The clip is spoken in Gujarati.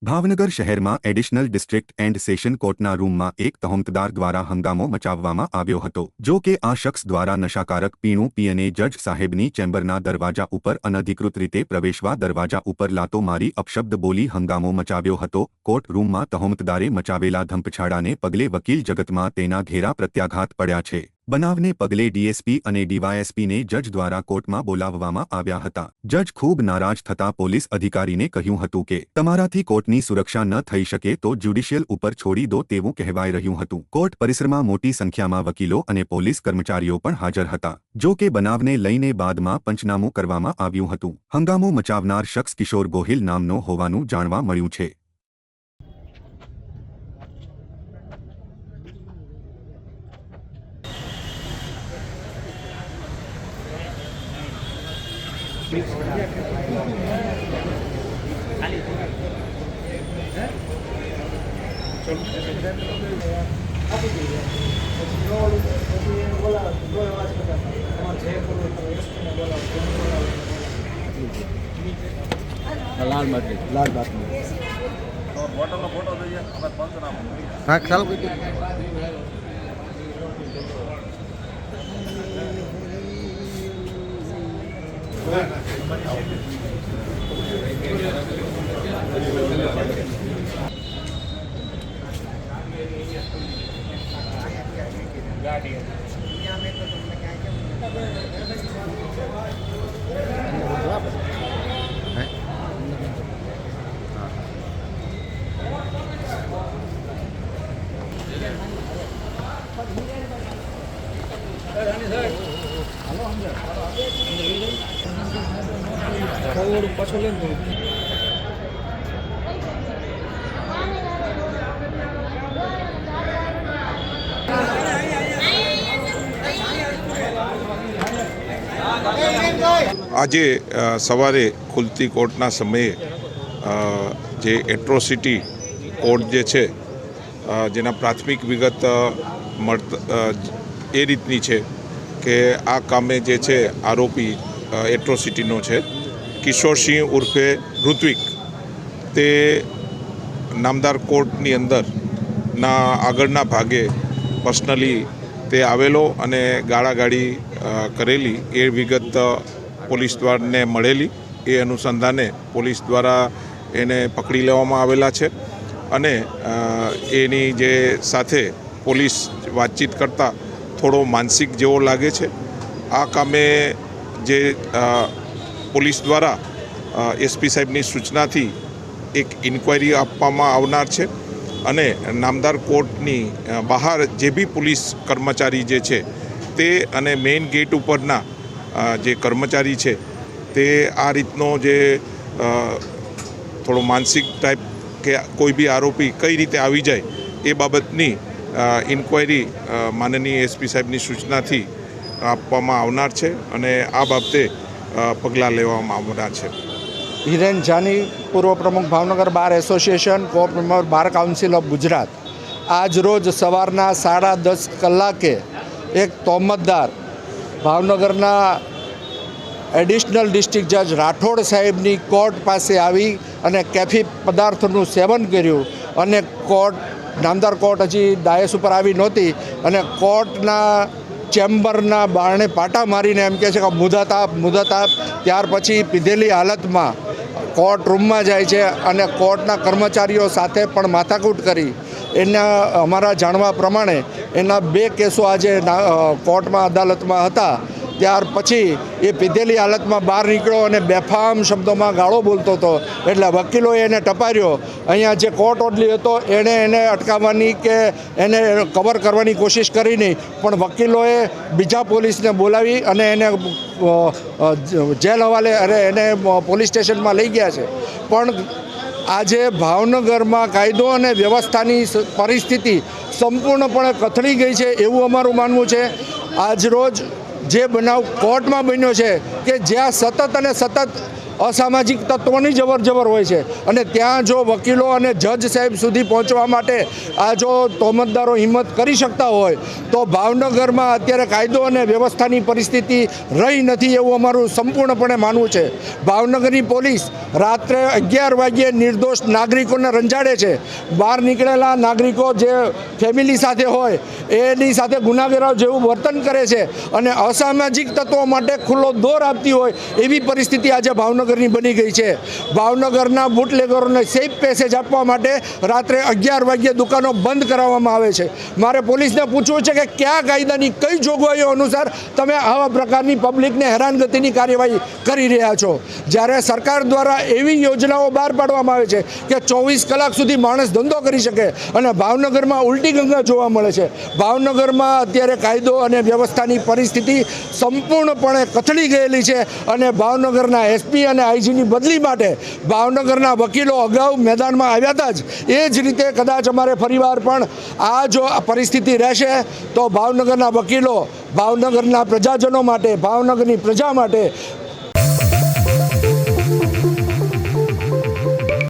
ભાવનગર શહેરમાં એડિશનલ ડિસ્ટ્રિક્ટ એન્ડ સેશન કોર્ટના રૂમમાં એક તહોમતદાર દ્વારા હંગામો મચાવવામાં આવ્યો હતો। જો કે આ શખ્સ દ્વારા નશાકારક પીણું પીને જજ સાહેબની ચેમ્બરના દરવાજા ઉપર અનધિકૃત રીતે પ્રવેશવા દરવાજા ઉપર લાતો મારી અપશબ્દ બોલી હંગામો મચાવ્યો હતો। કોર્ટ રૂમમાં તહોમતદારે મચાવેલા ધંપછાડાને પગલે વકીલ જગતમાં તેના ઘેરા પ્રત્યાઘાત પડ્યા છે। બનાવને પગલે ડીએસપી અને ડીવાયએસપીને જજ દ્વારા કોર્ટમાં બોલાવવામાં આવ્યા હતા। જજ ખૂબ નારાજ થતા પોલીસ અધિકારીને કહ્યું હતું કે તમારાથી કોર્ટની સુરક્ષા ન થઈ શકે તો જ્યુડિશિયલ ઉપર છોડી દો તેવું કહેવાઈ રહ્યું હતું। કોર્ટ પરિસરમાં મોટી સંખ્યામાં વકીલો અને પોલીસ કર્મચારીઓ પણ હાજર હતા। જો કે બનાવને લઈને બાદમાં પંચનામું કરવામાં આવ્યું હતું। હંગામો મચાવનાર શખ્સ કિશોર ગોહિલ નામનો હોવાનું જાણવા મળ્યું છે। लाल बात हाँ ख्याल पाछो ले આજે સવારે ખુલતી કોર્ટના સમયે જે એટ્રોસિટી કોર્ટ જે છે જેના પ્રાથમિક વિગત એ રીતની છે કે આ કામે જે છે આરોપી એટ્રોસિટીનો છે કિશોરસિંહ ઉર્ફે ઋત્વિક તે નામદાર કોર્ટની અંદરના આગળના ભાગે પર્સનલી તે આવેલો અને ગાળાગાળી કરેલી એ વિગત પોલીસ દ્વારાને મળેલી। એ અનુસંધાને પોલીસ દ્વારા એને પકડી લેવામાં આવેલા છે અને એની જે સાથે પોલીસ વાતચીત કરતાં થોડો માનસિક જેવો લાગે છે। આ કામે જે પોલીસ દ્વારા એસપી સાહેબની સૂચનાથી એક ઇન્ક્વાયરી આપવામાં આવનાર છે અને નામદાર કોર્ટની બહાર જે બી પોલીસ કર્મચારી જે છે તે અને મેઇન ગેટ ઉપરના જે કર્મચારી છે તે આ રીતનો જે થોડો માનસિક ટાઈપ કે કોઈ બી આરોપી કઈ રીતે આવી જાય એ બાબતની ઇન્ક્વાયરી માનનીય એસપી સાહેબની સૂચનાથી આપવામાં આવનાર છે અને આ બાબતે પગલાં લેવામાં આવનાર છે। હિરેન જાની, પૂર્વ પ્રમુખ Bhavnagar bar association, coop member bar council of Gujarat. આજ રોજ સવારના 10:30 કલાકે એક તહોમતદાર ભાવનગરના એડિશનલ ડિસ્ટ્રિક્ટ જજ રાઠોડ સાહેબની કોર્ટ પાસે આવી અને કેફી પદાર્થનું સેવન કર્યું અને નામદાર કોર્ટ હજી ડાયસ ઉપર આવી નહોતી અને કોર્ટના ચેમ્બરના બારણે પાટા મારીને એમ કહે છે કે મુદત આપ। ત્યાર પછી પીધેલી હાલતમાં કોર્ટ રૂમમાં જાય છે અને કોર્ટના કર્મચારીઓ સાથે પણ માથાકૂટ કરી। એના અમારા જાણવા પ્રમાણે એના 2 કેસો આજે કોર્ટમાં અદાલતમાં હતા। ત્યાર પછી એ પીધેલી હાલતમાં બહાર નીકળ્યો અને બેફામ શબ્દોમાં ગાળો બોલતો હતો એટલે વકીલોએ એને ટપાર્યો। અહીંયા જે કોર્ટ ઓર્ડર હતો એને અટકાવવાની કે એને કવર કરવાની કોશિશ કરી નહીં, પણ વકીલોએ બીજા પોલીસને બોલાવી અને એને જેલ હવાલે અને એને પોલીસ સ્ટેશનમાં લઈ ગયા છે। પણ આજે ભાવનગરમાં કાયદો અને વ્યવસ્થાની પરિસ્થિતિ સંપૂર્ણપણે કથળી ગઈ છે એવું અમારું માનવું છે। આજરોજ જે બનાવ કોર્ટમાં બન્યો છે કે જ્યાં સતત અસામાજિક તત્વોની જબર હોય છે અને ત્યાં જો વકીલો અને જજ સાહેબ સુધી પહોંચવા માટે આ જો તહોમતદારો હિંમત કરી શકતા હોય તો ભાવનગરમાં અત્યારે કાયદો અને વ્યવસ્થાની પરિસ્થિતિ રહી નથી એવું અમારું સંપૂર્ણપણે માનવું છે. ભાવનગરની પોલીસ રાત્રે 11 વાગ્યે નિર્દોષ નાગરિકોને રંજાડે છે. બહાર નીકળેલા નાગરિકો જે ફેમિલી સાથે હોય એની સાથે ગુનાખોરો જેવું વર્તન કરે છે અને અસામાજિક તત્વો માટે ખુલ્લો દોર આપતી હોય એવી પરિસ્થિતિ આજે ભાવનગરની બની ગઈ છે. ભાવનગરના બુટલેગરોને સેફ પેસેજ આપવા માટે રાત્રે 11 વાગ્યે દુકાનો બંધ કરાવવામાં આવે છે. મારે પોલીસને પૂછવું છે કે કયા કાયદાની કઈ જોગવાઈઓ અનુસાર તમે આવા પ્રકારની પબ્લિકને હેરાનગતિની કાર્યવાહી કરી રહ્યા છો, જ્યારે સરકાર દ્વારા એવી યોજનાઓ બહાર પાડવામાં આવે છે કે 24 કલાક સુધી માણસ ધંધો કરી શકે અને ભાવનગરમાં ઉલટી ગંગા જોવા મળે છે. ભાવનગરમાં અત્યારે કાયદો અને વ્યવસ્થાની પરિસ્થિતિ સંપૂર્ણપણે કથળી ગયેલી છે અને ભાવનગરના એસપી અને આઈજીની બદલી માટે ભાવનગરના વકીલો અગાઉ મેદાનમાં આવ્યા હતા જ. એ જ રીતે કદાચ અમારે ફરીવાર પણ આ જો પરિસ્થિતિ રહેશે તો ભાવનગરના વકીલો ભાવનગરના પ્રજાજનો માટે, ભાવનગરની પ્રજા માટે